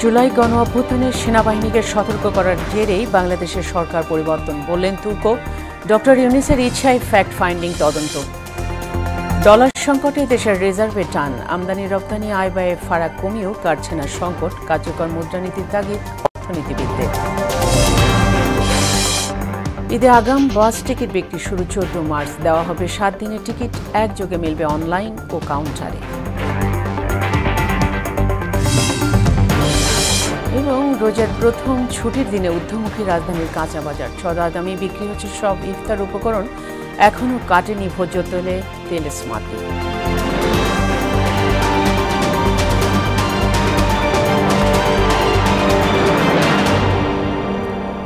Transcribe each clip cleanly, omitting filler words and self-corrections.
জুলাই গণ অভ্যুত্থানে সেনাবাহিনীকে সতর্ক করার জেরেই বাংলাদেশের সরকার পরিবর্তন বললেন তুর্ক। ডক্টর ইউনূসের ইচ্ছায় ফ্যাক্ট ফাইন্ডিং তদন্ত। ডলার সংকটে দেশের রিজার্ভে টান, আমদানি রপ্তানি আয় ব্যয়ে ফারাক কমিয়েও কাটছে না সংকট, কার্যকর মুদ্রানীতির তাগিদ অর্থনীতিবিদদের। ঈদে আগাম বাস টিকিট বিক্রি শুরু 14 মার্চ, দেওয়া হবে 7 দিনের টিকিট, একযোগে মিলবে অনলাইন ও কাউন্টারে। এবং রোজার প্রথম ছুটির দিনে ঊর্ধ্বমুখী রাজধানীর কাঁচা বাজার, চড়া-দামে বিক্রি হচ্ছে সব ইফতার উপকরণ, এখনও কাটেনি ভোজ্য তেল স্মাতি।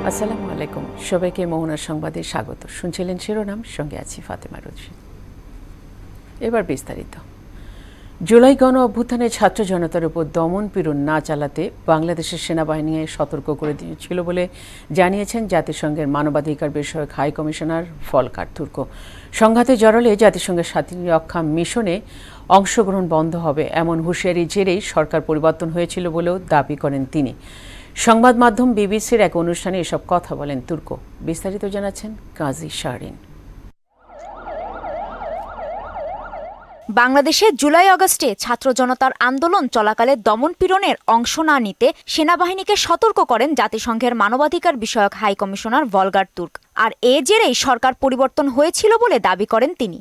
আসসালামু আলাইকুম, সবাইকে মোহনার সংবাদে স্বাগত। শুনছিলেন শিরোনাম, সঙ্গে আছি ফাতেমা রশিদ। এবার বিস্তারিত। জুলাই গণ অভ্যুত্থানে ছাত্র জনতার উপর দমন পীড়ন না চালাতে বাংলাদেশের সেনাবাহিনী সতর্ক করে দিয়েছিল বলে জানিয়েছেন জাতিসংঘের মানবাধিকার বিষয়ক হাই কমিশনার ভলকার তুর্ক। সংঘাতে জড়ালে জাতিসংঘের শান্তিরক্ষা মিশনে অংশগ্রহণ বন্ধ হবে, এমন হুঁশিয়ারি জেরেই সরকার পরিবর্তন হয়েছিল বলেও দাবি করেন তিনি। সংবাদ মাধ্যম বিবিসির এক অনুষ্ঠানে এসব কথা বলেন তুর্ক। বিস্তারিত জানাচ্ছেন কাজী শাহরিন। বাংলাদেশে জুলাই আগস্টে ছাত্র জনতার আন্দোলন চলাকালে দমনপীড়নের অংশ না নিতে সেনাবাহিনীকে সতর্ক করেন জাতিসংঘের মানবাধিকার বিষয়ক হাই কমিশনার ভলকার তুর্ক। আর এ জেরেই সরকার পরিবর্তন হয়েছিল বলে দাবি করেন তিনি।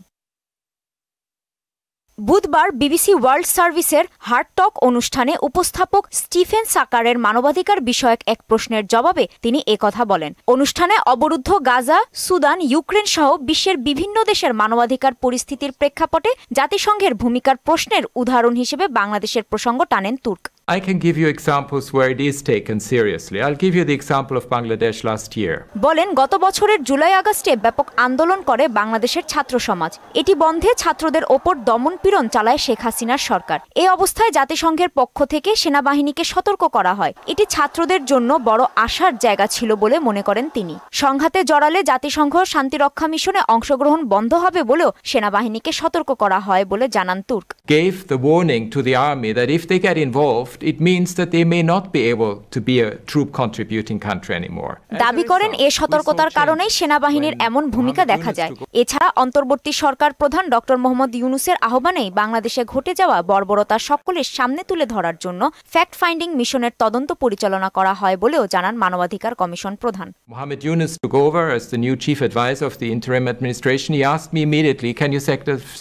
বুধবার বিবিসি ওয়ার্ল্ড সার্ভিসের হার্ট টক অনুষ্ঠানে উপস্থাপক স্টিফেন সাকারের মানবাধিকার বিষয়ক এক প্রশ্নের জবাবে তিনি একথা বলেন। অনুষ্ঠানে অবরুদ্ধ গাজা, সুদান, ইউক্রেন সহ বিশ্বের বিভিন্ন দেশের মানবাধিকার পরিস্থিতির প্রেক্ষাপটে জাতিসংঘের ভূমিকার প্রশ্নের উদাহরণ হিসেবে বাংলাদেশের প্রসঙ্গ টানেন Turk. I can give you examples where it is taken seriously. I'll give you the example of Bangladesh last year. বলেন, গত বছরের জুলাই আগস্টে ব্যাপক আন্দোলন করে বাংলাদেশের ছাত্র সমাজ। এটি বন্ধে ছাত্রদের ওপর দমনপীড়ন চালায় শেখ হাসিনার সরকার। এই অবস্থায় জাতিসংঘের পক্ষ থেকে সেনাবাহিনীকে সতর্ক করা হয়। এটি ছাত্রদের জন্য বড় আশার জায়গা ছিল বলে মনে করেন তিনি। সংঘাতে জড়ালে জাতিসংঘ শান্তিরক্ষা মিশনে অংশগ্রহণ বন্ধ হবে বলেও সেনাবাহিনীকে সতর্ক করা হয় বলে জানান Turk. Gave the warning to the army that if they get involved, it means that they may not be able to be a troop contributing country anymore. দাবি করেন এ সতর্কতার কারণেই সেনাবাহিনীর এমন ভূমিকা দেখা যায়। এছাড়া অন্তর্বর্তী সরকার প্রধান ডক্টর মোহাম্মদ ইউনূসের আহ্বানেই বাংলাদেশে ঘটে যাওয়া বর্বরতা সকলের সামনে তুলে ধরার জন্য ফ্যাক্ট ফাইন্ডিং মিশনের তদন্ত পরিচালনা করা হয় বলেও জানান মানবাধিকার কমিশন প্রধান। Mohammed Yunus took over as the new chief advisor of the interim administration. He asked me immediately, can you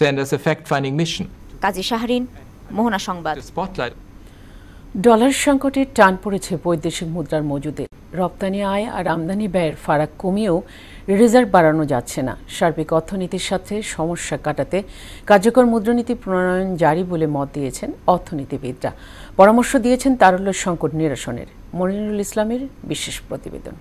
send us a fact finding mission? কাজী শাহরিন, মোহনা সংবাদ। ডলার সংকটে টান পড়েছে বৈদেশিক মুদ্রার মজুদে। রপ্তানি আয় আর আমদানি ব্যয়ের ফারাক কমিয়েও রিজার্ভ বাড়ানো যাচ্ছে না। সার্বিক অর্থনীতির সাথে সমস্যা কাটাতে কার্যকর মুদ্রানীতি প্রণয়ন জারি বলে মত দিয়েছেন অর্থনীতিবিদরা। পরামর্শ দিয়েছেন তারল্য সংকট নিরসনের। মনিরুল ইসলামের বিশেষ প্রতিবেদন।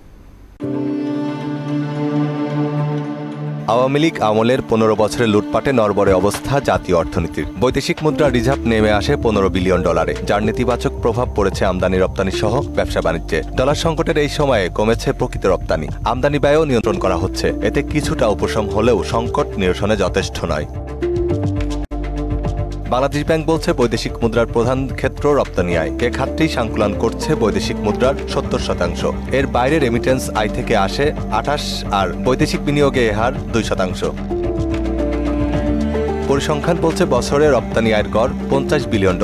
আওয়ামী লীগ আমলের 15 বছরের লুটপাটে নড়বড়ে অবস্থা জাতীয় অর্থনীতির। বৈদেশিক মুদ্রা রিজার্ভ নেমে আসে $15 বিলিয়ন, যার নেতিবাচক প্রভাব পড়েছে আমদানি রপ্তানি সহ ব্যবসা বাণিজ্যে। ডলার সংকটের এই সময়ে কমেছে প্রকৃত রপ্তানি, আমদানি ব্যয়ও নিয়ন্ত্রণ করা হচ্ছে। এতে কিছুটা উপশম হলেও সংকট নিরসনে যথেষ্ট নয়। বাংলাদেশ ব্যাংক বলছে বৈদেশিক মুদ্রার প্রধান ক্ষেত্র রপ্তানি আয়। এ খাতটি সংকুলান করছে বৈদেশিক মুদ্রার 70%। এর বাইরে রেমিটেন্স আয় থেকে আসে 28 আর বৈদেশিক বিনিয়োগে এ হার 2%। পরিসংখ্যান বলছে বছরে রপ্তানি আয়ের গড় $50 বিলিয়ন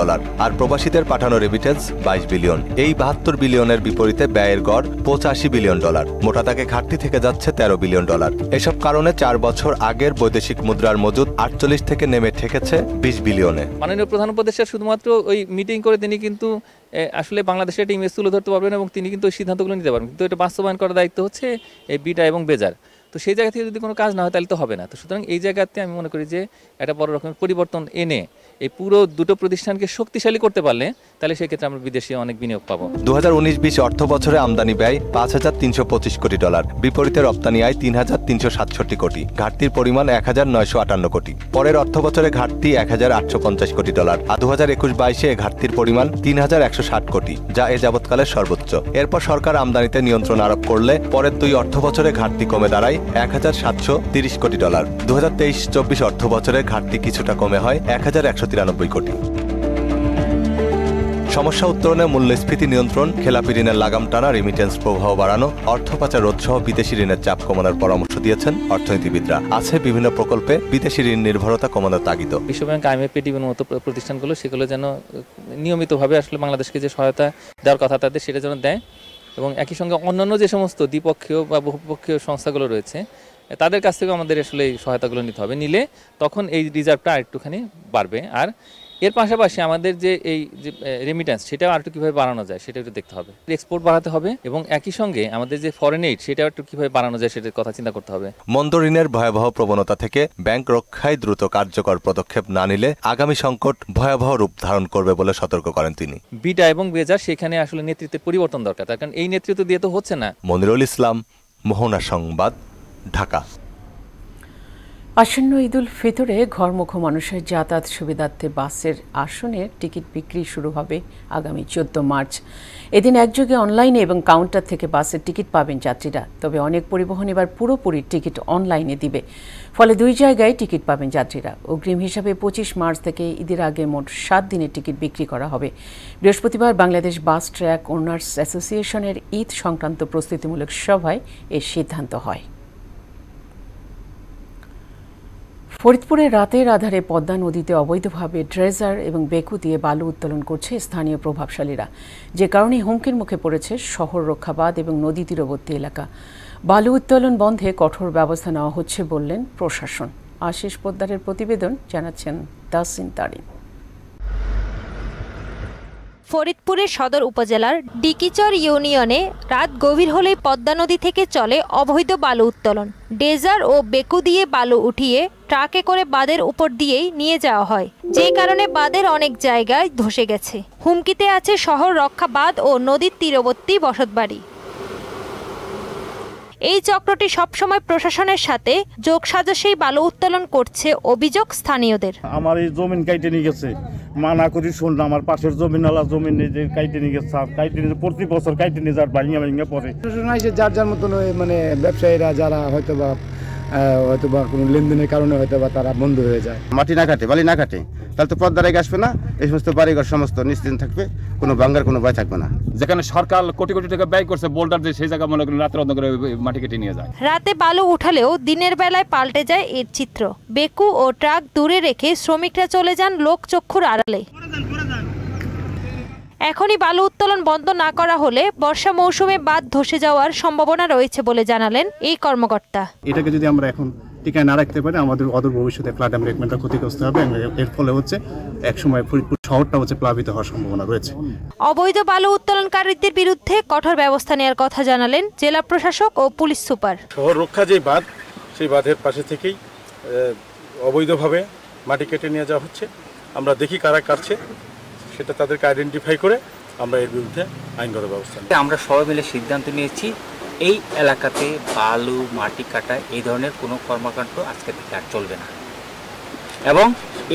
আর প্রবাসীদের পাঠানো রেমিটেন্স 22 বিলিয়ন। এই 72 বিলিয়নের বিপরীতে ব্যয়ের গড় $85 বিলিয়ন। মোটা দাগে ঘাটতি থেকে যাচ্ছে $13 বিলিয়ন। এসব কারণে 4 বছর আগের বৈদেশিক মুদ্রার মজুদ 48 থেকে নেমে ঠেকেছে 20 বিলিয়নে। মাননীয় প্রধান উপদেষ্টা শুধুমাত্র ওই মিটিং করে তিনি কিন্তু আসলে বাংলাদেশের একটা ইমেজ তুলে ধরতে পারবেন এবং তিনি কিন্তু ওই সিদ্ধান্তগুলো নিতে পারবেন, কিন্তু এটা বাস্তবায়ন করার দায়িত্ব হচ্ছে এই বিটা এবং বেজার। তো সেই জায়গা থেকে যদি কোনো কাজ না হয় তাহলে তো হবে না। তো সুতরাং এই জায়গাতে আমি মনে করি যে একটা বড় রকমের পরিবর্তন এনে এই পুরো দুটো প্রতিষ্ঠানকে শক্তিশালী করতে পারলে তাহলে সেক্ষেত্রে আমরা বিদেশে অনেক বিনিয়োগ পাবো। 2019-20 অর্থ বছরে আমদানি ব্যয় $5,325 কোটি, বিপরীতে রপ্তানি আয় $3,367 কোটি, ঘাটতির পরিমাণ $1,958 কোটি। পরের অর্থ বছরে ঘাটতি $1,850 কোটি, আর 2021-22 ঘাটতির পরিমাণ $3,160 কোটি, যা এ যাবৎকালের সর্বোচ্চ। এরপর সরকার আমদানিতে নিয়ন্ত্রণ আরোপ করলে পরের 2 অর্থ বছরে ঘাটতি কমে দাঁড়ায় $1,730 কোটি। 2023-24 অর্থ বছরে ঘাটতি কিছুটা কমে হয় $1,193 কোটি। সমস্যা উত্তরণে মূল্যস্ফীতি নিয়ন্ত্রণ, খেলাপি ঋণের লাগাম টানা, রেমিটেন্স প্রবাহ বাড়ানো, অর্থ পাচার রোধ সহ বিদেশি ঋণের চাপ কমানোর পরামর্শ দিয়েছেন অর্থনীতিবিদরা। আছে বিভিন্ন প্রকল্পে বিদেশি ঋণ নির্ভরতা কমানোর তাগিদ। বিশ্বব্যাংক, IMF, এডিবির মতো প্রতিষ্ঠানগুলো সেগুলো যেন নিয়মিতভাবে আসলে বাংলাদেশকে যে সহায়তা দেওয়ার কথা তাদের সেটা যেন দেয়, এবং একই সঙ্গে অন্যান্য যে সমস্ত দ্বিপক্ষীয় বা বহুপক্ষীয় সংস্থাগুলো রয়েছে তাদের কাছ থেকে আমাদের আসলে এই সহায়তাগুলো নিতে হবে। নিলে তখন এই রিজার্ভটা আরেকটুখানি বাড়বে। আর এর পাশাপাশি আমাদের যে এই যে রেমিটেন্স সেটাও আরেকটু কীভাবে বাড়ানো যায় সেটা একটু দেখতে হবে। এক্সপোর্ট বাড়াতে হবে এবং একই সঙ্গে আমাদের যে ফরেন এইড সেটাও একটু কীভাবে বাড়ানো যায় সেটার কথা চিন্তা করতে হবে। মন্দ ঋণের ভয়াবহ প্রবণতা থেকে ব্যাংক রক্ষায় দ্রুত কার্যকর পদক্ষেপ না নিলে আগামী সংকট ভয়াবহ রূপ ধারণ করবে বলে সতর্ক করেন তিনি। বিটা এবং বেজার সেখানে আসলে নেতৃত্বের পরিবর্তন দরকার, তার কারণ এই নেতৃত্ব দিয়ে তো হচ্ছে না। মনিরুল ইসলাম, মোহনা সংবাদ, ঢাকা। আসন্ন ঈদুল ফিতরে ঘরমুখো মানুষের যাতায়াত সুবিধার্থে বাসের আসনের টিকিট বিক্রি শুরু হবে আগামী 14 মার্চ। এদিন একযোগে অনলাইনে এবং কাউন্টার থেকে বাসের টিকিট পাবেন যাত্রীরা। তবে অনেক পরিবহন এবার পুরোপুরি টিকিট অনলাইনে দিবে, ফলে 2 জায়গায় টিকিট পাবেন যাত্রীরা। অগ্রিম হিসাবে 25 মার্চ থেকে ঈদের আগে মোট 7 দিনের টিকিট বিক্রি করা হবে। বৃহস্পতিবার বাংলাদেশ বাস ট্র্যাক ওনার্স অ্যাসোসিয়েশনের ঈদ সংক্রান্ত প্রস্তুতিমূলক সভায় এ সিদ্ধান্ত হয়। ফরিদপুরে রাতের আধারে পদ্মা নদীতে অবৈধভাবে ড্রেজার এবং বেকু দিয়ে বালু উত্তোলন করছে স্থানীয় প্রভাবশালীরা, যে কারণে হুমকির মুখে পড়েছে শহর রক্ষাবাদ এবং নদী তীরবর্তী এলাকা। বালু উত্তোলন বন্ধে কঠোর ব্যবস্থা নেওয়া হচ্ছে বললেন প্রশাসন। আশিস পোদ্দারের প্রতিবেদন, জানাচ্ছেন তাসিন তারিন। ফরিদপুরের সদর উপজেলার ডিকিচর ইউনিয়নে রাত গভীর হলেই পদ্মা নদী থেকে চলে অবৈধ বালু উত্তোলন। ডেজার ও বেকু দিয়ে বালু উঠিয়ে ট্রাকে করে বাঁধের উপর দিয়েই নিয়ে যাওয়া হয়, যে কারণে বাঁধের অনেক জায়গায় ধসে গেছে। হুমকিতে আছে শহর রক্ষা বাঁধ ও নদীর তীরবর্তী বসতবাড়ি। এই চক্রটি সবসময় প্রশাসনের সাথে যোগসাজশেই বালু উত্তোলন করছে অভিযোগ স্থানীয়দের। আমার এই জমিন কাইটে নিয়ে গেছে, মানা করি শুনলাম আমার পাশের জমিনওয়ালা জমিন যে কাইটে নিয়ে গেছে, কাইটে নিয়ে প্রতি বছর কাইটে নিয়ে যার ভাঙিয়া ভাঙিয়া পড়ে। যার যার মতন মানে ব্যবসায়ীরা যারা হয়তো বা কোনো লেনদেনের কারণে হয়তো বা তারা বন্ধ হয়ে যায়। মাটি না কাটে, বালি না কাটে, তাহলে তো পদ্মার আগে আসবে না। এই সমস্ত বাড়িঘর সমস্ত নিশ্চিন্ত থাকবে, কোনো ভাঙ্গার কোনো ভয় থাকবে না। যেখানে সরকার কোটি কোটি টাকা ব্যয় করছে বোল্ডার দিয়ে, সেই জায়গা মনে করেন রাতের অন্ধকারে মাটি কেটে নিয়ে যায়। রাতে বালু উঠালেও দিনের বেলায় পাল্টে যায় এর চিত্র। বেকু ও ট্রাক দূরে রেখে শ্রমিকরা চলে যান লোকচক্ষুর আড়ালে। এখনই বালু উত্তোলন বন্ধ না করা হলে বর্ষা মৌসুমে বাঁধ ধসে যাওয়ার সম্ভাবনা রয়েছে বলে জানালেন এই কর্মকর্তা। এটাকে যদি আমরা এখন টিকায় না রাখতে পারি, আমাদের অদূর ভবিষ্যতে ফ্লাড এমপ্লয়মেন্টটা ক্ষতিগ্রস্ত হবে। এর ফলে হচ্ছে একসময় ফরিদপুর শহরটা হচ্ছে প্লাবিত হওয়ার সম্ভাবনা রয়েছে। অবৈধ বালু উত্তোলনকারীদের বিরুদ্ধে কঠোর ব্যবস্থা নেওয়ার কথা জানালেন জেলা প্রশাসক ও পুলিশ সুপার। শহর রক্ষা যে বাঁধ, সেই বাঁধের পাশে থেকেই অবৈধভাবে মাটি কেটে নিয়ে যাওয়া হচ্ছে। আমরা দেখি কারা কাটছে, সেটা তাদেরকে আইডেন্টিফাই করে আমরা এর বিরুদ্ধে আইনগত ব্যবস্থা নিই। আমরা সবাই মিলে সিদ্ধান্ত নিয়েছি এই এলাকাতে বালু মাটি কাটা এই ধরনের কোনো কর্মকাণ্ড আজকে থেকে আর চলবে না, এবং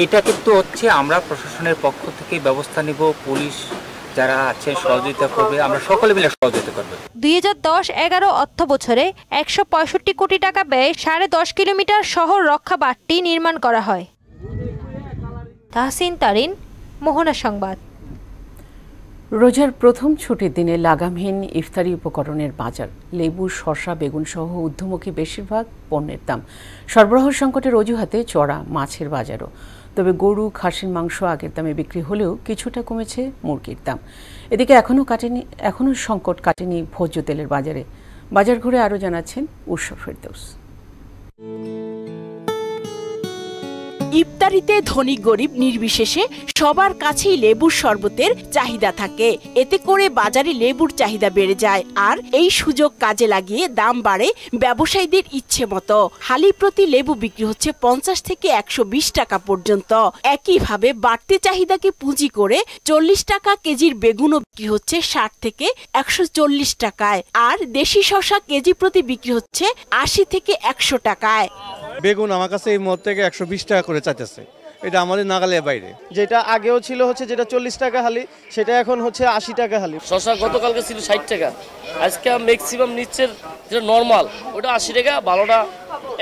এটা কিন্তু হচ্ছে আমরা প্রশাসনের পক্ষ থেকে ব্যবস্থা নিব। পুলিশ যারা আছে সহযোগিতা করবে, আমরা সকলে মিলে সহযোগিতা করব। 2010-11 অর্থ বছরে 165 কোটি টাকা ব্যয়ে 10.5 কিলোমিটার শহর রক্ষা বাঁধটি নির্মাণ করা হয়। তাহসিন তারিন, মোহনা সংবাদ। রোজার প্রথম ছুটির দিনে লাগামহীন ইফতারি উপকরণের বাজার। লেবু, শসা, বেগুন সহ ঊর্ধ্বমুখী বেশিরভাগ পণ্যের দাম। সরবরাহ সংকটের অজুহাতে চড়া মাছের বাজারও। তবে গরু, খাসির মাংস আগের দামে বিক্রি হলেও কিছুটা কমেছে মুরগির দাম। এদিকে এখনও সংকট কাটেনি ভোজ্য তেলের বাজারে। বাজার ঘুরে আরও জানাচ্ছেন উৎসব ফেরদৌস। ইফতারিতে ধনী গরিব নির্বিশেষে সবার কাছেই লেবুর শরবতের চাহিদা থাকে। এতে করে বাজারে লেবুর চাহিদা বেড়ে যায়, আর এই সুযোগ কাজে লাগিয়ে দাম বাড়ে ব্যবসায়ীদের ইচ্ছে মতো। হালি প্রতি লেবু বিক্রি হচ্ছে 50 থেকে 120 টাকা পর্যন্ত। একইভাবে বাড়তি চাহিদাকে পুঁজি করে 40 টাকা কেজির বেগুনও বিক্রি হচ্ছে 60 থেকে 140 টাকায়, আর দেশি শসা কেজি প্রতি বিক্রি হচ্ছে 80 থেকে 100 টাকায়। বেগুন আমার কাছে এই মুহূর্তে থেকে 120 টাকা করে চাইতেছে, এটা আমাদের নাগালের বাইরে। যেটা আগেও ছিল হচ্ছে যেটা 40 টাকা হালি, সেটা এখন হচ্ছে 80 টাকা হালি। শসা গতকালকে ছিল 60 টাকা, আজকে ম্যাক্সিমাম নিচ্ছে যেটা নরমাল ওটা 80 টাকা, ভালোটা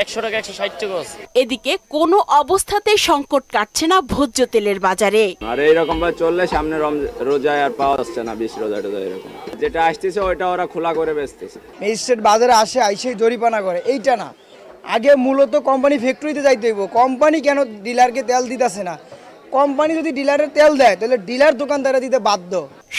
100 টাকা 160 টাকা আছে। এদিকে কোনো অবস্থাতেই সংকট কাটছে না ভোজ্য তেলের বাজারে। আর এইরকম ভাবে চললে সামনে রোজায় আর পাওয়া যাচ্ছে না, 20 রোজা এরকম যেটা আসতেছে ওইটা ওরা খোলা করে বেচতেছে। ম্যাজিস্ট্রেট বাজারে আসে আইসেই জরিমানা করে, এইটা না। আগে মূলত কোম্পানি ফ্যাক্টরিতে যাইতে হইব, কোম্পানি কেন ডিলারকে তেল দিতেছে না? কোম্পানি যদি ডিলারের তেল দেয় তাহলে ডিলার দোকানদারে দিতে বাধ্য।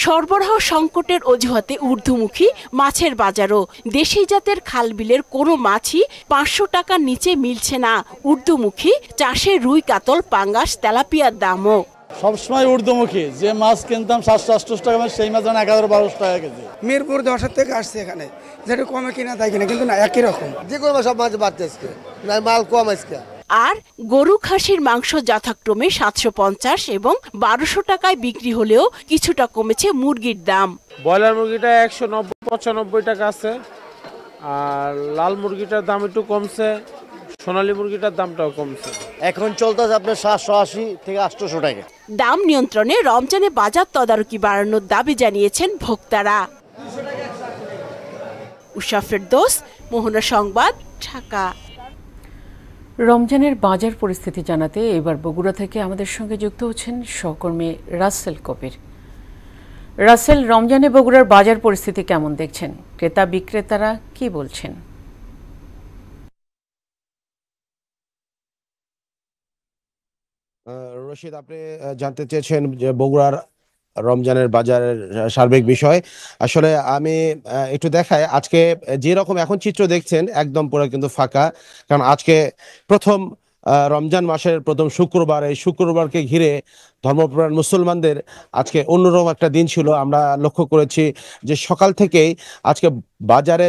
সরবরাহ সংকটের অজুহাতে ঊর্ধ্বমুখী মাছের বাজারও। দেশি জাতের খালবিলের কোনো মাছই 500 টাকার নিচে মিলছে না। ঊর্ধ্বমুখী চাষে রুই, কাতল, পাঙ্গাস, তেলাপিয়ার দামও সবসময় ঊর্ধ্বমুখী। যে মাছ কিনতাম 700-800 টাকা, সেই মাছ 1100-1200 টাকা কেজি। মিরপুর 10 থেকে আসছে এখানে, যেটা কমে কিনা তাই কিনা, কিন্তু না একই রকম। যে কোনো সব মাছ বাড়তেছে, মাল কম আজকে। আর গরু, খাসির মাংস যথাক্রমে 750 এবং 1200 টাকায় বিক্রি হলেও কিছুটা কমেছে মুরগির দাম। ব্রয়লার মুরগিটা 190-95 টাকা আছে, আর লাল মুরগিটার দাম একটু কমছে, সোনালী মুরগিটার দামটাও কমছে। এখন চলতেছে আপনার 780 থেকে 800 টাকা। দাম নিয়ন্ত্রণে রমজানে বাজার তদারকি বাড়ানোর দাবি জানিয়েছেন ভোক্তারা। উষা ফেরদৌস, মোহনা সংবাদ, ঢাকা। রমজানের বাজার পরিস্থিতি জানাতে এবার বগুড়া থেকে আমাদের সঙ্গে যুক্ত হচ্ছেন সহকর্মী রাসেল কবির। রাসেল, রমজানে বগুড়ার বাজার পরিস্থিতি কেমন দেখছেন? ক্রেতা বিক্রেতারা কি বলছেন? রশিদ, আপনি জানতে চেয়েছেন যে বগুড়ার রমজানের বাজারের সার্বিক বিষয়। আসলে আমি একটু দেখাই, আজকে যেরকম এখন চিত্র দেখছেন একদম পুরো কিন্তু ফাঁকা, কারণ আজকে প্রথম রমজান মাসের প্রথম শুক্রবার। এই শুক্রবারকে ঘিরে ধর্মপ্রাণ মুসলমানদের আজকে অন্যরকম একটা দিন ছিল। আমরা লক্ষ্য করেছি যে সকাল থেকেই আজকে বাজারে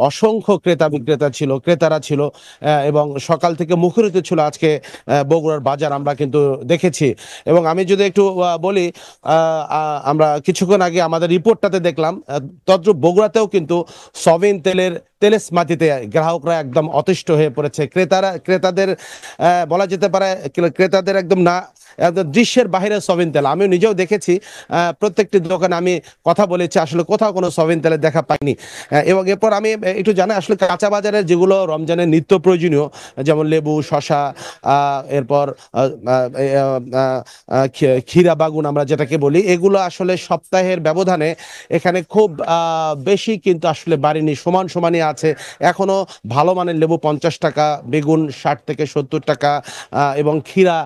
অসংখ্য ক্রেতারা ছিল এবং সকাল থেকে মুখরিত ছিল আজকে বগুড়ার বাজার, আমরা কিন্তু দেখেছি। এবং আমি যদি একটু বলি, আমরা কিছুক্ষণ আগে আমাদের রিপোর্টটাতে দেখলাম তদ্রুপ বগুড়াতেও কিন্তু সয়াবিন তেলের মাটিতে গ্রাহকরা একদম অতিষ্ঠ হয়ে পড়েছে। ক্রেতাদের বলা যেতে পারে ক্রেতাদের একদম দৃশ্যের বাইরে সয়াবিন তেল। আমিও নিজেও দেখেছি, প্রত্যেকটি দোকানে আমি কথা বলেছি, আসলে কোথাও কোনো সয়াবিন তেলের দেখা পাইনি। এবং এরপর আমি একটু জানি আসলে কাঁচা বাজারের যেগুলো রমজানের নিত্য প্রয়োজনীয়, যেমন লেবু, শসা, এরপর ক্ষীরা বাগুন আমরা যেটাকে বলি, এগুলো আসলে সপ্তাহের ব্যবধানে এখানে খুব বেশি কিন্তু আসলে বাড়েনি, সমানই আছে। এখনো ভালো মানের লেবু 50 টাকা, বেগুন 60 থেকে 70 টাকা এবং ক্ষীরা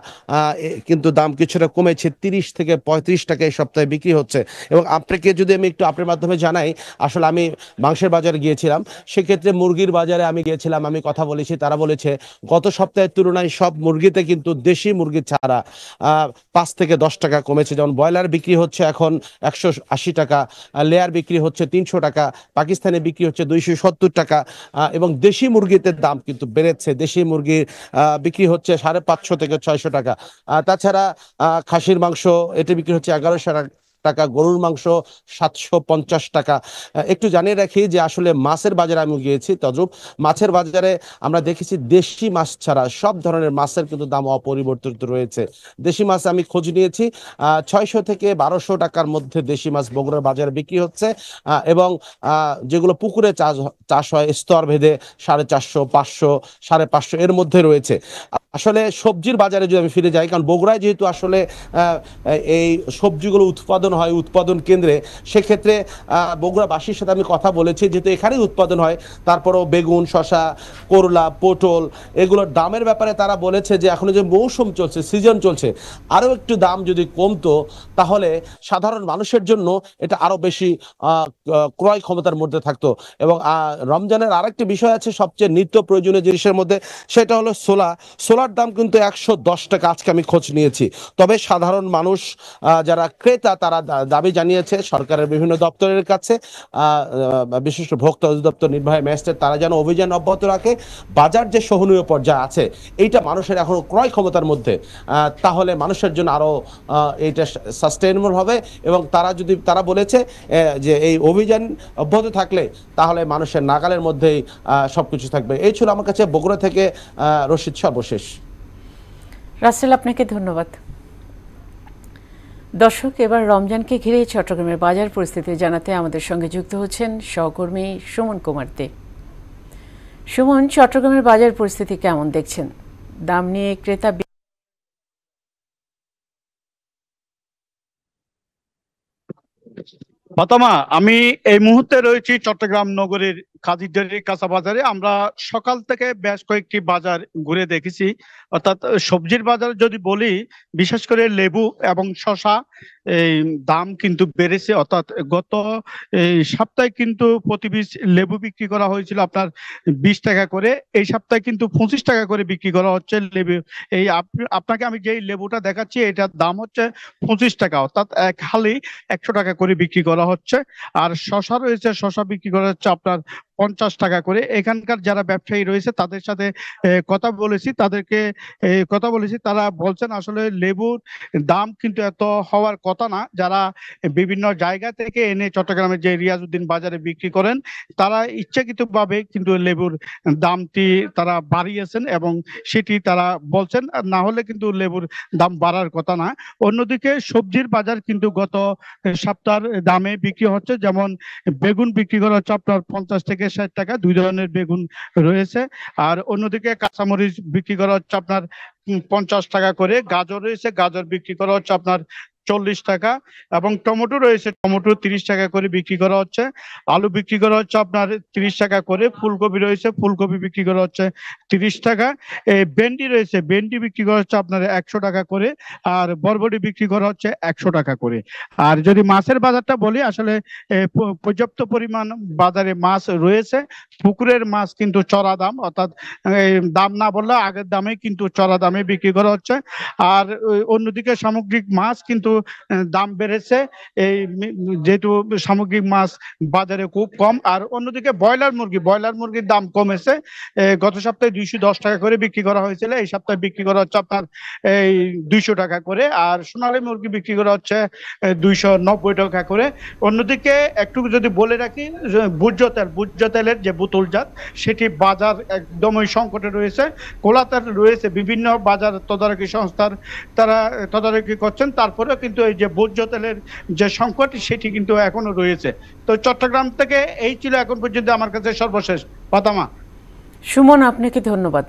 কিন্তু দাম কিছুটা কমেছে, 30 থেকে 35 টাকা এই সপ্তাহে বিক্রি হচ্ছে। এবং আপনাকে যদি আমি একটু আপনার মাধ্যমে জানাই, আসলে আমি মাংসের বাজারে গিয়েছিলাম, সেক্ষেত্রে মুরগির বাজারে আমি গিয়েছিলাম, আমি কথা বলেছি, তারা বলেছে গত সপ্তাহের তুলনায় সব মুরগিতে কিন্তু দেশি মুরগি ছাড়া 5 থেকে 10 টাকা কমেছে। যেমন ব্রয়লার বিক্রি হচ্ছে এখন 180 টাকা, লেয়ার বিক্রি হচ্ছে 300 টাকা, পাকিস্তানে বিক্রি হচ্ছে 270 টাকা এবং দেশি মুরগিতে দাম কিন্তু বেড়েছে। দেশি মুরগির বিক্রি হচ্ছে 550 থেকে 600 টাকা। তাছাড়া খাসির মাংস এটি বিক্রি হচ্ছে 1100 টাকা, গরুর মাংস 750 টাকা। একটু জানিয়ে রাখি যে আসলে মাছের বাজারে আমি গিয়েছি, তদ্রুপ মাছের বাজারে আমরা দেখেছি দেশি মাছ ছাড়া সব ধরনের মাছের কিন্তু দাম অপরিবর্তিত রয়েছে। দেশি মাছ আমি খোঁজ নিয়েছি 600 থেকে 1200 টাকার মধ্যে দেশি মাছ বগুড়ার বাজারে বিক্রি হচ্ছে এবং যেগুলো পুকুরে চাষ হয় স্তর ভেদে 450, 500, 550 এর মধ্যে রয়েছে। আসলে সবজির বাজারে যদি আমি ফিরে যাই, কারণ বগুড়ায় যেহেতু আসলে এই সবজিগুলো উৎপাদন হয় উৎপাদন কেন্দ্রে, সেক্ষেত্রে বগুড়াবাসীর সাথে আমি কথা বলেছি, যেহেতু এখানেই উৎপাদন হয়, তারপরেও বেগুন, শসা, করলা, পটল এগুলোর দামের ব্যাপারে তারা বলেছে যে এখন যে মৌসুম চলছে, সিজন চলছে, আরও একটু দাম যদি কমতো তাহলে সাধারণ মানুষের জন্য এটা আরও বেশি ক্রয় ক্ষমতার মধ্যে থাকতো। এবং রমজানের আরেকটি বিষয় আছে সবচেয়ে নিত্য প্রয়োজনীয় জিনিসের মধ্যে, সেটা হলো সোলার দাম কিন্তু 110 টাকা আজকে আমি খোঁজ নিয়েছি। তবে সাধারণ মানুষ যারা ক্রেতা তারা দাবি জানিয়েছে সরকারের বিভিন্ন দপ্তরের কাছে, বিশেষ ভোক্তা অধিদপ্তর নির্বাহী ম্যাজিস্ট্রেট, তারা যেন অভিযান অব্যাহত রাখে। বাজার যে সহনীয় পর্যায়ে আছে এইটা মানুষের এখনো ক্রয় ক্ষমতার মধ্যে, তাহলে মানুষের জন্য আরও এইটা সাস্টেইনেবল হবে। এবং তারা বলেছে যে এই অভিযান অব্যাহত থাকলে তাহলে মানুষের নাগালের মধ্যেই সবকিছু থাকবে। এই ছিল আমার কাছে বগুড়া থেকে রশিদ সর্বশেষ। রাসেল, আপনাকে ধন্যবাদ। দর্শক, এবার রমজানকে ঘিরে চট্টগ্রামের বাজার পরিস্থিতি জানাতে আমাদের সঙ্গে যুক্ত হচ্ছেন সহকর্মী সুমন কুমার দে। সুমন, চট্টগ্রামের বাজার পরিস্থিতি কেমন দেখছেন? দাম নিয়ে ক্রেতা ফাতেমা, আমি এই মুহূর্তে রয়েছি চট্টগ্রাম নগরীর কাজীরডেরি কাঁচা বাজারে। আমরা সকাল থেকে বেশ কয়েকটি বাজার ঘুরে দেখেছি। অর্থাৎ সবজির বাজার যদি বলি, বিশেষ করে লেবু এবং শসা এই দাম কিন্তু বেড়েছে। অর্থাৎ গত সপ্তাহে কিন্তু প্রতি পিস লেবু বিক্রি করা হয়েছিল আপনার 20 টাকা করে, এই সপ্তাহে কিন্তু 25 টাকা করে বিক্রি করা হচ্ছে লেবু। এই আপনাকে আমি যেই লেবুটা দেখাচ্ছি এটার দাম হচ্ছে 25 টাকা, অর্থাৎ এক হালি 100 টাকা করে বিক্রি করা হচ্ছে। আর শসা রয়েছে, শসা বিক্রি করা হচ্ছে আপনার 50 টাকা করে। এখানকার যারা ব্যবসায়ী রয়েছে তাদের সাথে কথা বলেছি, তারা বলছেন আসলে লেবুর দাম কিন্তু এত হওয়ার কথা না। যারা বিভিন্ন জায়গা থেকে এনে চট্টগ্রামের যে রিয়াজউদ্দিন বাজারে বিক্রি করেন, তারা ইচ্ছাকৃতভাবে কিন্তু লেবুর দামটি তারা বাড়িয়েছেন এবং সেটি তারা বলছেন, না হলে কিন্তু লেবুর দাম বাড়ার কথা না। অন্যদিকে সবজির বাজার কিন্তু গত সপ্তাহের দামে বিক্রি হচ্ছে। যেমন বেগুন বিক্রি করা হচ্ছে আপনার 50 থেকে 60 টাকা, 2 ধরনের বেগুন রয়েছে। আর অন্যদিকে কাঁচামরিচ বিক্রি করা হচ্ছে আপনার 50 টাকা করে। গাজর রয়েছে, গাজর বিক্রি করা হচ্ছে আপনার 40 টাকা এবং টমেটো রয়েছে, টমেটো 30 টাকা করে বিক্রি করা হচ্ছে। আলু বিক্রি করা হচ্ছে আপনার 30 টাকা করে। ফুলকপি রয়েছে, ফুলকপি বিক্রি করা হচ্ছে 30 টাকা। ভেন্ডি রয়েছে, ভেন্ডি বিক্রি করা হচ্ছে আপনার 100 টাকা করে। আর বরবটি বিক্রি করা হচ্ছে 100 টাকা করে। আর যদি মাছের বাজারটা বলি, আসলে পর্যাপ্ত পরিমাণ বাজারে মাছ রয়েছে। পুকুরের মাছ কিন্তু চড়া দাম, অর্থাৎ দাম না বললে আগের দামে কিন্তু চড়া দামে বিক্রি করা হচ্ছে। আর অন্যদিকে সামুদ্রিক মাছ কিন্তু দাম বেড়েছে, এই যেহেতু সামুদ্রিক মাছ বাজারে খুব কম। আর অন্যদিকে ব্রয়লার মুরগির দাম কমেছে। গত সপ্তাহে 210 টাকা করে বিক্রি করা হয়েছিল, এই সপ্তাহে বিক্রি করা হচ্ছে আপনার এই 200 টাকা করে। আর সোনালী মুরগি বিক্রি করা হচ্ছে 290 টাকা করে। অন্যদিকে একটু যদি বলে রাখি, ভোজ্য তেলের যে বোতলজাত, সেটি বাজার একদমই সংকটে রয়েছে। কোলাতেল রয়েছে, বিভিন্ন বাজার তদারকি সংস্থার তারা তদারকি করছেন, তারপরে কিন্তু এই যে ভোজ্য তেলের যে সংকট সেটি কিন্তু এখনো রয়েছে। তো চট্টগ্রাম থেকে এই ছিল এখন পর্যন্ত আমার কাছে সর্বশেষ। ফাতেমা। সুমন, আপনাকে ধন্যবাদ।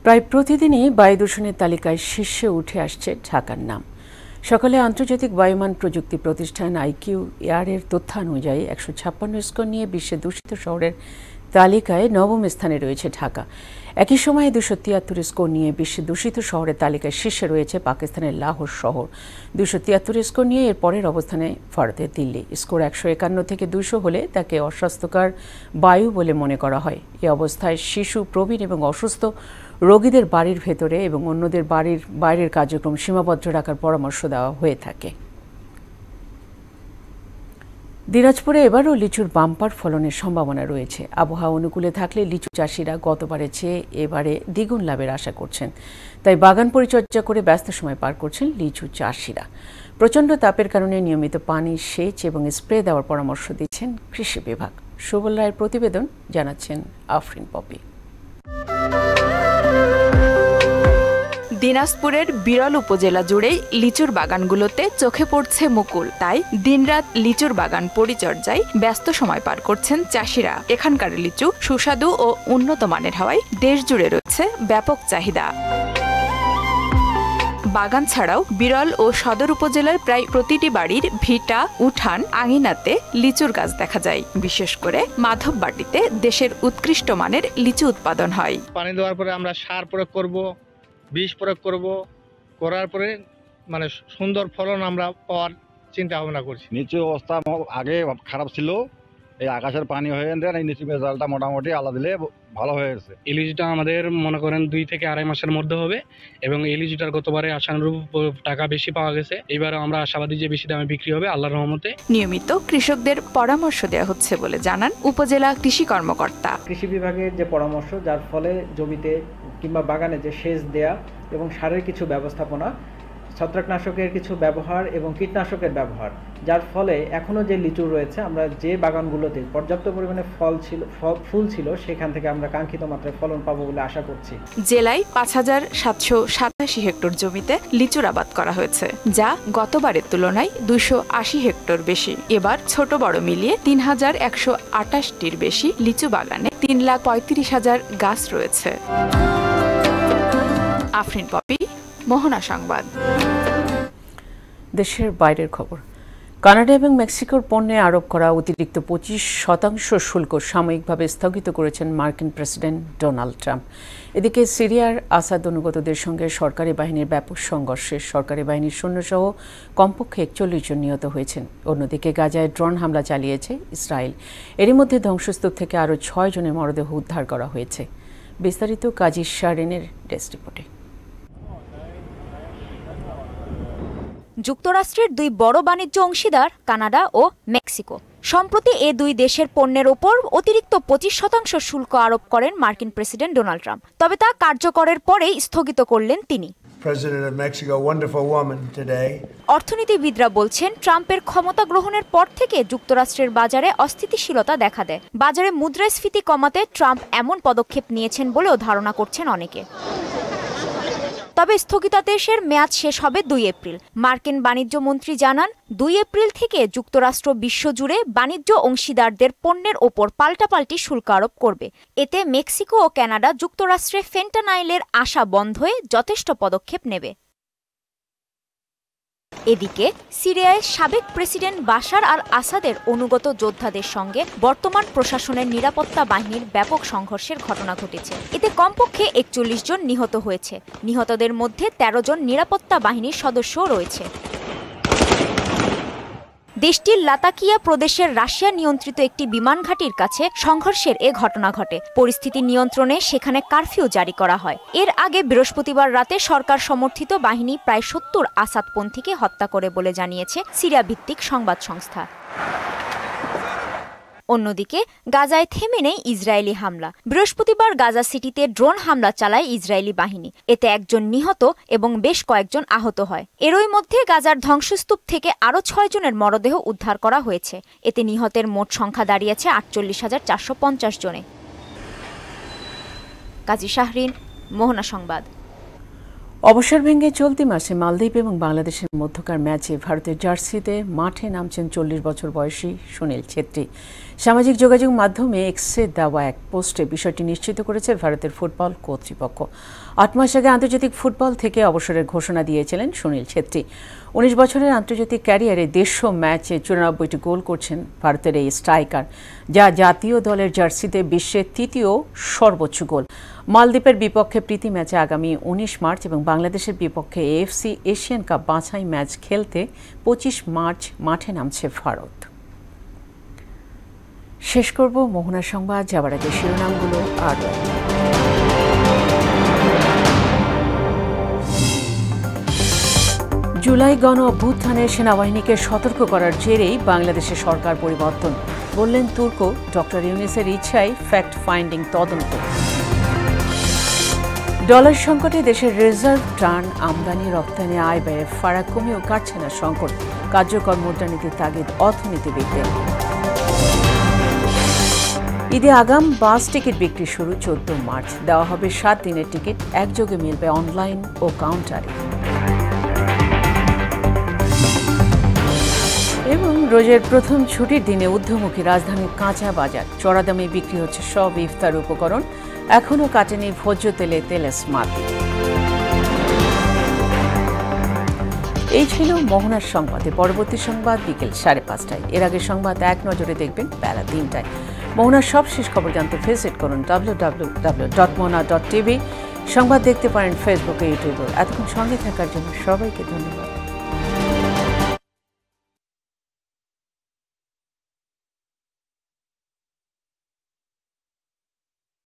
প্রায় প্রতিদিনই বায়ু দূষণের তালিকায় শীর্ষে উঠে আসছে ঢাকার নাম। সকালে আন্তর্জাতিক বায়ুমান প্রযুক্তি প্রতিষ্ঠান IQ এয়ারের তথ্যানুযায়ী 156 স্কোর নিয়ে বিশ্বের দূষিত শহরের তালিকায় নবম স্থানে রয়েছে ঢাকা। একই সময়ে 273 স্কোর নিয়ে বিশ্বের দূষিত শহরের তালিকায় শীর্ষে রয়েছে পাকিস্তানের লাহোর শহর। 273 স্কোর নিয়ে এর পরের অবস্থানে ভারতের দিল্লি। স্কোর 151 থেকে 200 হলে তাকে অস্বাস্থ্যকর বায়ু বলে মনে করা হয়। এই অবস্থায় শিশু, প্রবীণ এবং অসুস্থ রোগীদের বাড়ির ভেতরে এবং অন্যদের বাড়ির বাইরের কার্যক্রম সীমাবদ্ধ রাখার পরামর্শ দেওয়া হয়ে থাকে। দিনাজপুরে এবারও লিচুর বাম্পার ফলনের সম্ভাবনা রয়েছে। আবহাওয়া অনুকূলে থাকলে লিচু চাষিরা গতবারের চেয়ে এবারে দ্বিগুণ লাভের আশা করছেন। তাই বাগান পরিচর্যা করে ব্যস্ত সময় পার করছেন লিচু চাষিরা। প্রচণ্ড তাপের কারণে নিয়মিত পানি, সেচ এবং স্প্রে দেওয়ার পরামর্শ দিচ্ছেন কৃষি বিভাগ। সুবল রায়ের প্রতিবেদন, জানাচ্ছেন আফরিন পপি। দিনাজপুরের বিরল উপজেলা জুড়েই লিচুর বাগানগুলোতে চোখে পড়ছে মুকুল। তাই দিনরাত লিচুর বাগান পরিচর্যায় ব্যস্ত সময় পার করছেন চাষিরা। এখানকার লিচু সুস্বাদু ও উন্নত মানের হওয়ায় দেশ জুড়ে রয়েছে ব্যাপক চাহিদা। বাগান ছাড়াও বিরল ও সদর উপজেলার প্রায় প্রতিটি বাড়ির ভিটা, উঠান, আঙিনাতে লিচুর গাছ দেখা যায়। বিশেষ করে মাধববাটিতে দেশের উৎকৃষ্ট মানের লিচু উৎপাদন হয়। পানি দেওয়ার পরে আমরা সার প্রয়োগ করব, বীজ প্রয়োগ করার পরে মানে সুন্দর ফলন আমরা পাওয়ার চিন্তা ভাবনা করছি। নিচু অবস্থা আগে খারাপ ছিল, এই আকাশের পানি হয়ে দেন এই নিচু রেজাল্টটা মোটামুটি আলাদা দিলে ভালো হয়ে গেছে। এই লিচুটা আমাদের মনে করেন 2 থেকে আড়াই মাসের মধ্যে হবে এবং এই লিচুটার গতবারে আশানুরূপ টাকা বেশি পাওয়া গেছে। এবারে আমরা আশাবাদী যে বেশি দামে বিক্রি হবে আল্লাহর রহমতে। নিয়মিত কৃষকদের পরামর্শ দেওয়া হচ্ছে বলে জানান উপজেলা কৃষি কর্মকর্তা। কৃষি বিভাগের যে পরামর্শ, যার ফলে জমিতে কিংবা বাগানে যে সেচ দেয়া এবং সারের কিছু ব্যবস্থাপনা, ছত্রাকনাশকের কিছু ব্যবহার এবং কীটনাশকের ব্যবহার, যার ফলে এখনও যে লিচু রয়েছে আমরা যে বাগানগুলোতে পর্যাপ্ত পরিমাণে ফুল ছিল সেখান থেকে আমরা কাঙ্ক্ষিত মাত্রায় ফলন পাবো বলে আশা করছি। জেলায় ৫,৭৮৭ হেক্টর জমিতে লিচুর আবাদ করা হয়েছে, যা গতবারের তুলনায় ২৮০ হেক্টর বেশি। এবার ছোট বড় মিলিয়ে ৩,১২৮টির বেশি লিচু বাগানে ৩,৩৫,০০০ গাছ রয়েছে। আফরিন পপি, মোহনা সংবাদ। দেশের বাইরের খবর। কানাডা এবং মেক্সিকোর পণ্যে আরোপ করা অতিরিক্ত ২৫% শুল্ক সাময়িকভাবে স্থগিত করেছেন মার্কিন প্রেসিডেন্ট ডোনাল্ড ট্রাম্প। এদিকে সিরিয়ার আসাদ অনুগতদের সঙ্গে সরকারি বাহিনীর ব্যাপক সংঘর্ষে সরকারি বাহিনীর সৈন্যসহ কমপক্ষে ৪১ জন নিহত হয়েছেন। অন্যদিকে গাজায় ড্রোন হামলা চালিয়েছে ইসরায়েল। এরই মধ্যে ধ্বংসস্তূপ থেকে আরও ৬ জনের মরদেহ উদ্ধার করা হয়েছে। বিস্তারিত কাজী শাহরিনের ডেস্ক রিপোর্টে। যুক্তরাষ্ট্রের দুই বড় বাণিজ্য অংশীদার কানাডা ও মেক্সিকো। সম্প্রতি এ দুই দেশের পণ্যের ওপর অতিরিক্ত ২৫% শুল্ক আরোপ করেন মার্কিন প্রেসিডেন্ট ডোনাল্ড ট্রাম্প। তবে তা কার্যকরের পরেই স্থগিত করলেন তিনি। অর্থনীতিবিদরা বলছেন, ট্রাম্পের ক্ষমতা গ্রহণের পর থেকে যুক্তরাষ্ট্রের বাজারে অস্থিতিশীলতা দেখা দেয়। বাজারে মুদ্রাস্ফীতি কমাতে ট্রাম্প এমন পদক্ষেপ নিয়েছেন বলেও ধারণা করছেন অনেকে। তবে স্থগিতাদেশের মেয়াদ শেষ হবে ২ এপ্রিল। মার্কিন বাণিজ্য মন্ত্রী জানান, ২ এপ্রিল থেকে যুক্তরাষ্ট্র বিশ্বজুড়ে বাণিজ্য অংশীদারদের পণ্যের ওপর পাল্টাপাল্টি শুল্ক আরোপ করবে। এতে মেক্সিকো ও কানাডা যুক্তরাষ্ট্রে ফেন্টানাইলের আশা বন্ধে যথেষ্ট পদক্ষেপ নেবে। এদিকে সিরিয়ায় সাবেক প্রেসিডেন্ট বাশার আল আসাদের অনুগত যোদ্ধাদের সঙ্গে বর্তমান প্রশাসনের নিরাপত্তা বাহিনীর ব্যাপক সংঘর্ষের ঘটনা ঘটেছে। এতে কমপক্ষে ৪১ জন নিহত হয়েছে। নিহতদের মধ্যে ১৩ জন নিরাপত্তা বাহিনীর সদস্যও রয়েছে। দেশটির লাতাকিয়া প্রদেশের রাশিয়া নিয়ন্ত্রিত একটি বিমান ঘাঁটির কাছে সংঘর্ষের এ ঘটনা ঘটে। পরিস্থিতি নিয়ন্ত্রণে সেখানে কারফিউ জারি করা হয়। এর আগে বৃহস্পতিবার রাতে সরকার সমর্থিত বাহিনী প্রায় ৭০ আসাদপন্থীকে হত্যা করে বলে জানিয়েছে সিরিয়া ভিত্তিক সংবাদ সংস্থা। অন্যদিকে গাজায় থেমে নেই ইসরায়েলি হামলা। বৃহস্পতিবার গাজা সিটিতে ড্রোন হামলা চালায় ইসরায়েলি বাহিনী। এতে ১ জন নিহত এবং বেশ কয়েকজন আহত হয়। এরই মধ্যে গাজার ধ্বংসস্তূপ থেকে আরও ৬ জনের মরদেহ উদ্ধার করা হয়েছে। এতে নিহতের মোট সংখ্যা দাঁড়িয়েছে ৪৮,৪৫০ জনে। কাজী শাহরিন, মোহনা সংবাদ। অবসর ভেঙে চলতি মাসে মালদ্বীপ এবং বাংলাদেশের মধ্যকার ম্যাচে ভারতের জার্সিতে মাঠে নামছেন ৪০ বছর বয়সী সুনীল ছেত্রী। সামাজিক যোগাযোগ মাধ্যমে এক্সে দেওয়া এক পোস্টে বিষয়টি নিশ্চিত করেছে ভারতের ফুটবল কর্তৃপক্ষ। ৮ মাস আগে আন্তর্জাতিক ফুটবল থেকে অবসরের ঘোষণা দিয়েছিলেন সুনীল ছেত্রী। ১৯ বছরের আন্তর্জাতিক ক্যারিয়ারে ১৫০ ম্যাচে ৯৪টি গোল করছেন ভারতের এই স্ট্রাইকার, যা জাতীয় দলের জার্সিতে বিশ্বের ৩য় সর্বোচ্চ গোল। মালদ্বীপের বিপক্ষে প্রীতি ম্যাচে আগামী ১৯ মার্চ এবং বাংলাদেশের বিপক্ষে এএফসি এশিয়ান কাপ বাছাই ম্যাচ খেলতে ২৫ মার্চ মাঠে নামছে ভারত। শেষ করব মোহনা সংবাদ, যাবার আগে শিরোনামগুলো আরও। জুলাই গণ অভ্যুত্থানে সেনাবাহিনীকে সতর্ক করার জেরেই বাংলাদেশের সরকার পরিবর্তন, বললেন তুর্ক। ডক্টর ইউনূসের ইচ্ছায় ফ্যাক্ট ফাইন্ডিং তদন্ত। ডলার সংকটে দেশের রিজার্ভ টার্ন, আমদানি রপ্তানি আয় ব্যয়ে ফারাক কমেও কাটছে না সংকট। কার্যকর মুদ্রানীতির তাগিদ অর্থনীতিবিদদের। ঈদে আগাম বাস টিকিট বিক্রি শুরু ১৪ মার্চ। দেওয়া হবে ৭ দিনের টিকিট, একযোগে মিলবে অনলাইন ও কাউন্টারে। এবং রোজের প্রথম ছুটির দিনে ঊর্ধ্বমুখী রাজধানীর কাঁচা বাজার। চড়া দামে বিক্রি হচ্ছে সব ইফতার উপকরণ। এখনও কাটেনি ভোজ্য তেলে তেলেসমাত। এই ছিল মোহনার সংবাদে। পরবর্তী সংবাদ বিকেল ৫:৩০। এর আগে সংবাদ এক নজরে দেখবেন বেলা ৩টায়। মোহনার সব শেষ খবর জানতে ভিজিট করুন www.mohana.tv। সংবাদ দেখতে পারেন ফেসবুকে, ইউটিউবে। এতক্ষণ সঙ্গে থাকার জন্য সবাইকে ধন্যবাদ।